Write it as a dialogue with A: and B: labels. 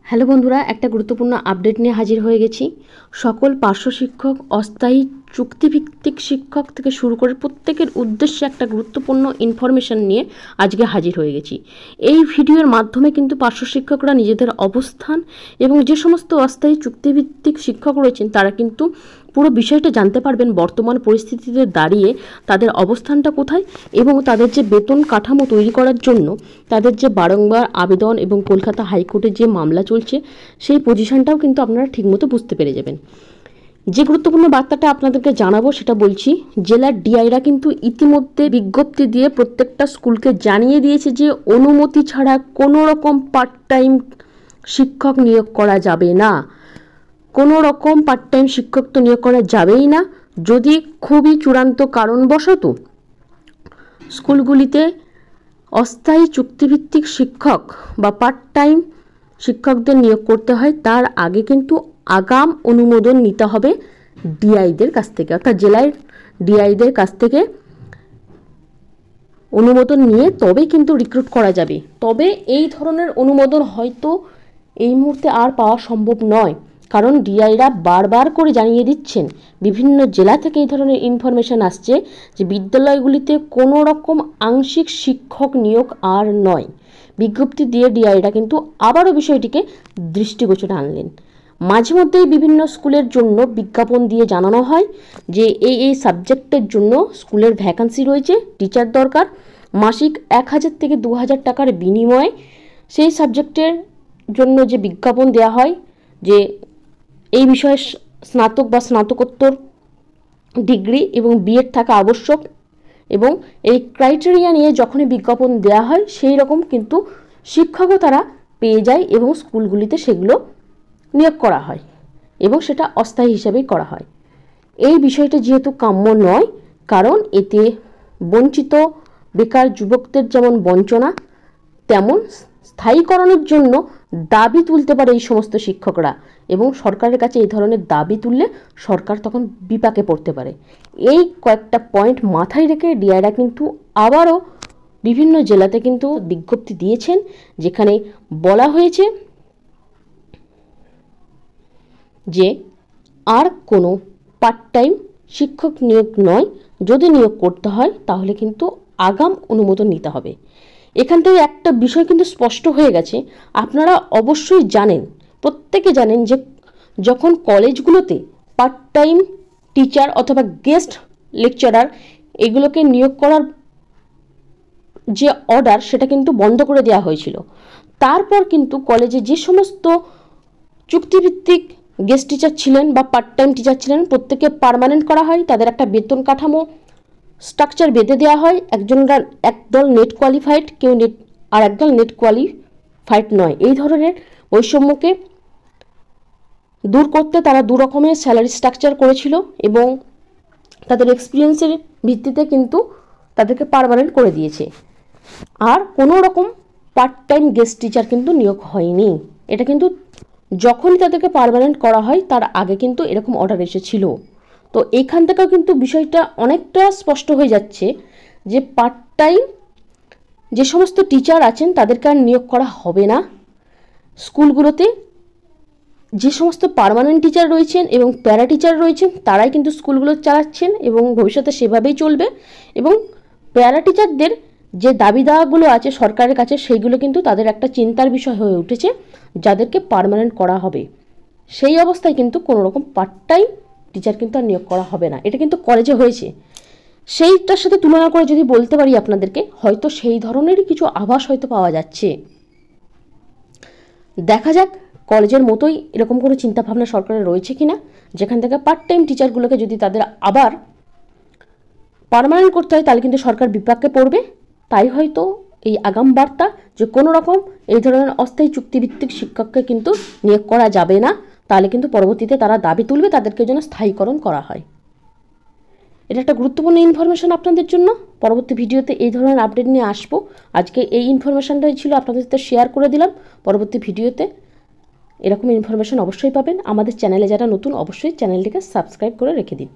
A: Hello বন্ধুরা, একটা গুরুত্বপূর্ণ আপডেট নিয়ে হাজির হয়ে গেছি। সকল পার্শ্ব শিক্ষক, অস্থায়ী চুক্তিভিত্তিক শিক্ষক থেকে শুরু করে প্রত্যেকের উদ্দেশ্যে একটা গুরুত্বপূর্ণ ইনফরমেশন নিয়ে আজকে হাজির হয়ে গেছি। এই ভিডিওর মাধ্যমে কিন্তু পার্শ্ব শিক্ষকরা নিজেদের অবস্থান এবং যে সমস্ত অস্থায়ী চুক্তিভিত্তিক শিক্ষক রয়েছেন তারা কিন্তু পুরো বিষয়টা জানতে পারবেন। বর্তমান পরিস্থিতিতে দাঁড়িয়ে তাদের অবস্থানটা কোথায় এবং তাদের যে বেতন কাঠামো তৈরি করার জন্য তাদের যে বারংবার আবেদন এবং কলকাতা হাইকোর্টে যে মামলা চলছে সেই পজিশনটাও কিন্তু আপনারা ঠিকমতো বুঝতে পেরে যাবেন। যে গুরুত্বপূর্ণ বার্তাটা আপনাদেরকে জানাবো সেটা বলছি, জেলার ডিআইরা কিন্তু ইতিমধ্যে বিজ্ঞপ্তি দিয়ে প্রত্যেকটা স্কুলকে জানিয়ে দিয়েছে যে অনুমতি ছাড়া কোনো রকম পার্ট টাইম শিক্ষক নিয়োগ করা যাবে না। কোনো রকম পার্ট টাইম শিক্ষক তো নিয়োগ করা যাবেই না। যদি খুবই চূড়ান্ত কারণবশত স্কুলগুলিতে অস্থায়ী চুক্তিভিত্তিক শিক্ষক বা পার্ট টাইম শিক্ষকদের নিয়োগ করতে হয়, তার আগে কিন্তু আগাম অনুমোদন নিতে হবে ডিআইদের কাছ থেকে, অর্থাৎ জেলার ডিআইদের কাছ থেকে অনুমোদন নিয়ে তবে কিন্তু রিক্রুট করা যাবে। তবে এই ধরনের অনুমোদন হয়তো এই মুহূর্তে আর পাওয়া সম্ভব নয়, কারণ ডিআইরা বারবার করে জানিয়ে দিচ্ছেন, বিভিন্ন জেলা থেকে এই ধরনের ইনফরমেশন আসছে যে বিদ্যালয়গুলিতে কোনো রকম আংশিক শিক্ষক নিয়োগ আর নয়। বিজ্ঞপ্তি দিয়ে ডিআইরা কিন্তু আবারও বিষয়টিকে দৃষ্টিগোচরে আনলেন। মাঝে মধ্যেই বিভিন্ন স্কুলের জন্য বিজ্ঞাপন দিয়ে জানানো হয় যে এই সাবজেক্টের জন্য স্কুলের ভ্যাকান্সি রয়েছে, টিচার দরকার, মাসিক 1000 থেকে 2000 টাকার বিনিময়ে সেই সাবজেক্টের জন্য যে বিজ্ঞাপন দেওয়া হয় যে এই বিষয়ে স্নাতক বা স্নাতকোত্তর ডিগ্রি এবং বিএড থাকা আবশ্যক, এবং এই ক্রাইটেরিয়া নিয়ে যখনই বিজ্ঞাপন দেওয়া হয় সেই রকম কিন্তু শিক্ষকও তারা পেয়ে যায় এবং স্কুলগুলিতে সেগুলো নিয়োগ করা হয় এবং সেটা অস্থায়ী হিসাবেই করা হয়। এই বিষয়টা যেহেতু কাম্য নয়, কারণ এতে বঞ্চিত বেকার যুবকদের যেমন বঞ্চনা, তেমন স্থায়ীকরণের জন্য দাবি তুলতে পারে এই সমস্ত শিক্ষকরা, এবং সরকারের কাছে এই ধরনের দাবি তুললে সরকার তখন বিপাকে পড়তে পারে। এই কয়েকটা পয়েন্ট মাথায় রেখে ডিআইরা কিন্তু আবারও বিভিন্ন জেলাতে কিন্তু বিজ্ঞপ্তি দিয়েছেন, যেখানে বলা হয়েছে যে আর কোনো পার্ট টাইম শিক্ষক নিয়োগ নয়, যদি নিয়োগ করতে হয় তাহলে কিন্তু আগাম অনুমোদন নিতে হবে। এখান থেকে একটা বিষয় কিন্তু স্পষ্ট হয়ে গেছে, আপনারা অবশ্যই জানেন, প্রত্যেকে জানেন যে যখন কলেজগুলোতে পার্ট টাইম টিচার অথবা গেস্ট লেকচারার এগুলোকে নিয়োগ করার যে অর্ডার সেটা কিন্তু বন্ধ করে দেওয়া হয়েছিল। তারপর কিন্তু কলেজে যে সমস্ত চুক্তিভিত্তিক গেস্ট টিচার ছিলেন বা পার্ট টাইম টিচার ছিলেন প্রত্যেকে পার্মানেন্ট করা হয়, তাদের একটা বেতন কাঠামো স্ট্রাকচার বেঁধে দেওয়া হয়। একদল নেট কোয়ালিফাইড, কেউ নেট আর একদল নেট কোয়ালিফাইড নয়। এই ধরনের বৈষম্যকে দূর করতে তারা দু রকমের স্যালারি স্ট্রাকচার করেছিল এবং তাদের এক্সপিরিয়েন্সের ভিত্তিতে কিন্তু তাদেরকে পার্মানেন্ট করে দিয়েছে। আর কোনো রকম পার্ট টাইম গেস্ট টিচার কিন্তু নিয়োগ হয়নি। এটা কিন্তু যখনই তাদেরকে পার্মানেন্ট করা হয় তার আগে কিন্তু এরকম অর্ডার এসেছিল। তো এইখান থেকেও কিন্তু বিষয়টা অনেকটা স্পষ্ট হয়ে যাচ্ছে যে পার্ট টাইম যে সমস্ত টিচার আছেন তাদেরকে আর নিয়োগ করা হবে না। স্কুলগুলোতে যে সমস্ত পার্মানেন্ট টিচার রয়েছেন এবং প্যারা টিচার রয়েছেন তারাই কিন্তু স্কুলগুলো চালাচ্ছেন এবং ভবিষ্যতে সেভাবেই চলবে। এবং প্যারা টিচারদের যে দাবি দাওয়াগুলো আছে সরকারের কাছে সেইগুলো কিন্তু তাদের একটা চিন্তার বিষয় হয়ে উঠেছে, যাদেরকে পার্মানেন্ট করা হবে সেই অবস্থায় কিন্তু কোনো রকম পার্ট টাইম টিচার কিন্তু আর নিয়োগ করা হবে না। এটা কিন্তু কলেজে হয়েছে। সেইটার সাথে তুলনা করে যদি বলতে পারি আপনাদেরকে, হয়তো সেই ধরনেরই কিছু আভাস হয়তো পাওয়া যাচ্ছে। দেখা যাক কলেজের মতোই এরকম কোনো চিন্তাভাবনা সরকারের রয়েছে কিনা, যেখান থেকে পার্ট টাইম টিচারগুলোকে যদি তাদের আবার পার্মানেন্ট করতে হয় তাহলে কিন্তু সরকার বিপাকে পড়বে। তাই হয়তো এই আগাম বার্তা যে কোনো রকম এই ধরনের অস্থায়ী চুক্তিভিত্তিক শিক্ষককে কিন্তু নিয়োগ করা যাবে না, তাহলে কিন্তু পরবর্তীতে তারা দাবি তুলবে তাদেরকে যেন স্থায়ীকরণ করা হয়। এটা একটা গুরুত্বপূর্ণ ইনফরমেশন আপনাদের জন্য। পরবর্তী ভিডিওতে এই ধরনের আপডেট নিয়ে আসবো। আজকে এই ইনফরমেশনটাই ছিল, আপনাদের সাথে শেয়ার করে দিলাম। পরবর্তী ভিডিওতে এরকম ইনফরমেশন অবশ্যই পাবেন। আমাদের চ্যানেলে যারা নতুন অবশ্যই চ্যানেলটিকে সাবস্ক্রাইব করে রেখে দিন।